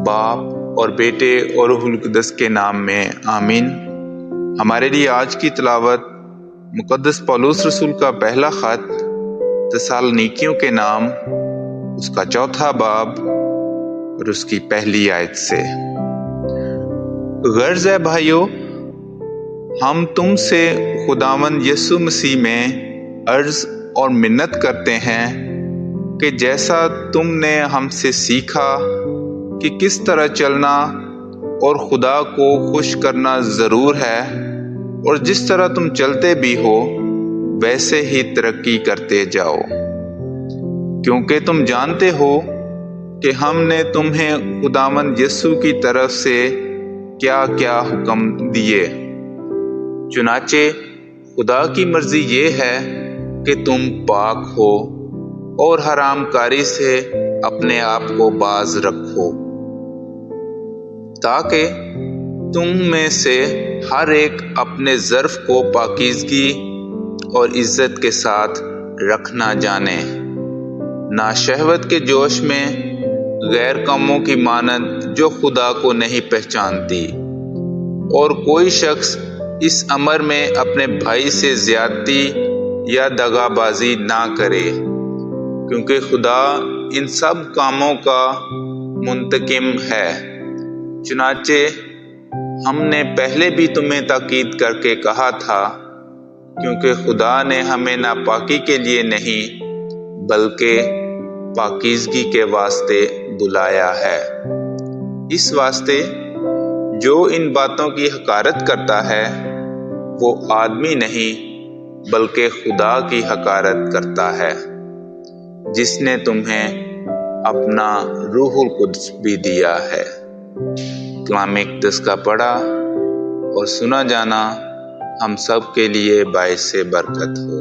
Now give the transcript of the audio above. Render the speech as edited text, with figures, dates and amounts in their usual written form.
باپ اور بیٹے اور روح القدس کے نام میں آمین۔ ہمارے لیے آج کی تلاوت مقدس پولس رسول کا پہلا خط تسالونیکیوں کے نام، اس کا 4 باب اور اس کی پہلی آیت سے۔ غرض ہے بھائیو، ہم تم سے خداوند یسوع مسیح میں عرض اور منت کرتے ہیں کہ جیسا تم نے ہم سے سیکھا کہ کس طرح چلنا اور خدا کو خوش کرنا ضرور ہے، اور جس طرح تم چلتے بھی ہو ویسے ہی ترقی کرتے جاؤ، کیونکہ تم جانتے ہو کہ ہم نے تمہیں خداوند یسوع کی طرف سے کیا کیا حکم دیے۔ چنانچہ خدا کی مرضی یہ ہے کہ تم پاک ہو اور حرام کاری سے اپنے آپ کو باز رکھو، تاکہ تم میں سے ہر ایک اپنے ظرف کو پاکیزگی اور عزت کے ساتھ رکھنا جانے، نہ شہوت کے جوش میں غیر قوموں کی مانند جو خدا کو نہیں پہچانتی، اور کوئی شخص اس امر میں اپنے بھائی سے زیادتی یا دغا بازی نہ کرے، کیونکہ خدا ان سب کاموں کا منتقم ہے۔ چنانچہ ہم نے پہلے بھی تمہیں تاکید کر کے کہا تھا، کیونکہ خدا نے ہمیں ناپاکی کے لیے نہیں بلکہ پاکیزگی کے واسطے بلایا ہے۔ اس واسطے جو ان باتوں کی حقارت کرتا ہے وہ آدمی نہیں بلکہ خدا کی حقارت کرتا ہے، جس نے تمہیں اپنا روح القدس بھی دیا ہے۔ کلام اقدس کا پڑھا اور سنا جانا ہم سب کے لیے باعث برکت ہو۔